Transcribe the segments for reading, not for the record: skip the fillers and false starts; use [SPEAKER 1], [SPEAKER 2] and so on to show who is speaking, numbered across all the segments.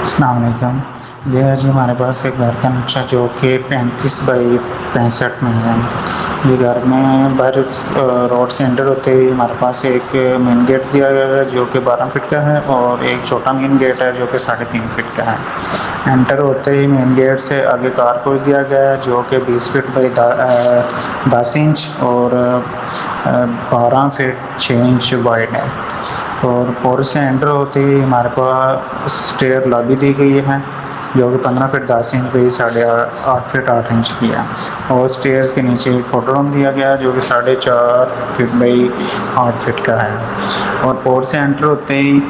[SPEAKER 1] अस्सलाम वालेकुम। ये है जी हमारे पास एक घर का नक्शा जो कि 35 बाई 65 में है। ये घर में बाहर रोड से एंटर होते ही हमारे पास एक मेन गेट दिया गया है जो कि 12 फीट का है और एक छोटा मेन गेट है जो कि 3.5 फीट का है। एंटर होते ही मेन गेट से आगे कारपोर्च दिया गया है जो कि 20 फीट बाई 10 इंच और 12 फीट 6 इंच वाइड है। और पोर्च से एंटर होते ही हमारे पास स्टेयर लॉबी दी गई है जो कि 15 feet 10 inch by 8.5 feet 8 inch की है। और स्टेयर्स के नीचे एक फोटो रूम दिया गया है जो कि 4.5 फीट बाई 8 फीट का है। और पोर्च से एंटर होते ही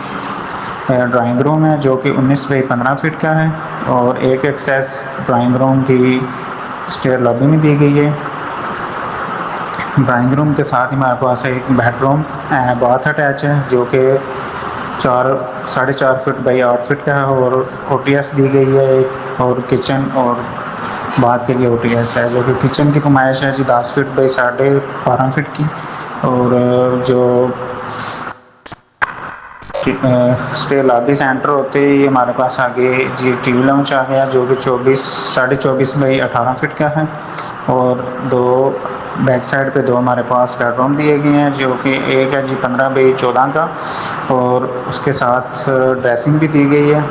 [SPEAKER 1] ड्राइंग रूम है जो कि 19 बाई 15 फीट का है और एक एक्सेस ड्राइंग रूम की स्टेयर लॉबी में दी गई है। ड्राइंग रूम के साथ ही हमारे पास एक बेडरूम बाथ अटैच है जो कि 4.5 फीट बाई 8 फीट का है और ओटीएस दी गई है एक। और किचन और बाथ के लिए ओटीएस है जो कि किचन की पैमाइश है जी 10 फीट बाई 12.5 फीट की। और जो स्टे लॉबी से एंटर होते ही हमारे पास आगे जी टीवी लाउंज आ गया जो कि 24 बाई 18 फीट का है। और दो बैक साइड पे दो हमारे पास बेडरूम दिए गए हैं जो कि एक है जी 15 बाई 14 का और उसके साथ ड्रेसिंग भी दी गई है।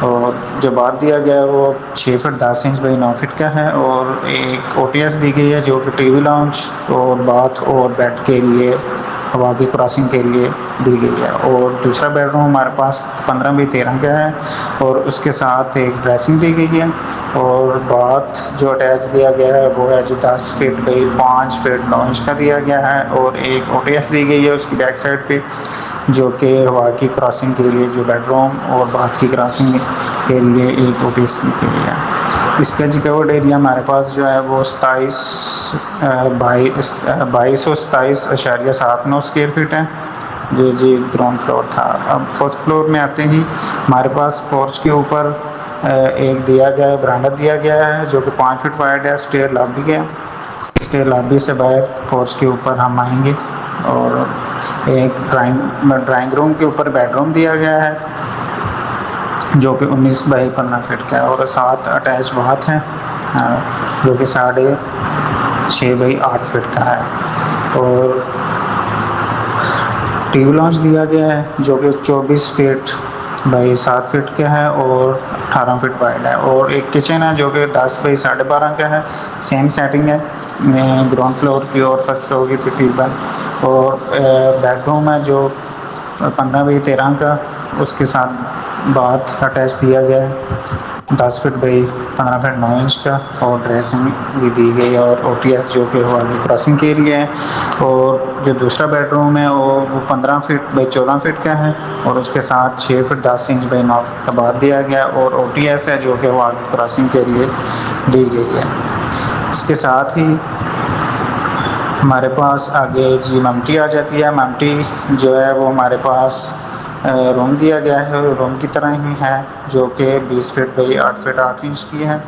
[SPEAKER 1] और जो बाथ दिया गया है वो 6 फीट 10 इंच बाई 9 फीट का है और एक ओटीएस दी गई है जो कि टीवी लाउंज और बाथ और बेड के लिए हवा की क्रॉसिंग के लिए दी गई है। और दूसरा बेडरूम हमारे पास 15 बाई 13 का है और उसके साथ एक ड्रेसिंग दी गई है। और बाथ जो अटैच दिया गया है वो है जो 10 फीट बाई 5 फीट 9 इंच का दिया गया है और एक ओटीएस दी गई है उसकी बैक साइड पे जो कि हवा की क्रॉसिंग के लिए जो बेडरूम और बाथ की क्रॉसिंग के लिए एक ओटीएस दी गई है। इसका जी कवर्ड एरिया हमारे पास जो है वो 2227.9 स्क्वायर फीट है जो जी ग्राउंड फ्लोर था। अब फर्स्ट फ्लोर में आते ही हमारे पास पोर्च के ऊपर एक दिया गया है बरामदा दिया गया है जो कि 5 फीट वाइड है। स्टेयर लॉबी है, स्टेयर लॉबी से बाहर पोर्च के ऊपर हम आएंगे और एक ड्राइंग रूम के ऊपर बेडरूम दिया गया है जो कि 19 बाई 15 फीट का है और साथ अटैच बाथ है जो कि 6.5 बाई 8 फीट का है। और टीवी लॉन्च दिया गया है जो कि 24 फीट बाई 7 फीट का है और 18 फीट वाइड है। और एक किचन है जो कि 10 बाई 12.5 का है। सेम सेटिंग है ग्राउंड फ्लोर की और फर्स्ट फ्लोर की तकरीबन। और बेडरूम है जो 15 बाई 13 का, उसके साथ बाथ अटैच दिया गया है 10 फीट बाई 15 फीट 9 इंच का और ड्रेसिंग भी दी गई है और ओटीएस जो कि वाली क्रॉसिंग के लिए है। और जो दूसरा बेडरूम है वो 15 फीट बाई 14 फीट का है और उसके साथ 6 फीट 10 इंच बाई 9 फीट का बाथ दिया गया और ओटीएस है जो कि वाली क्रॉसिंग के लिए दी गई है। इसके साथ ही हमारे पास आगे जी ममटी आ जाती है। ममटी जो है वो हमारे पास रूम दिया गया है, रूम की तरह ही है जो कि 20 फीट बाई 8 फीट 8 इंच की है।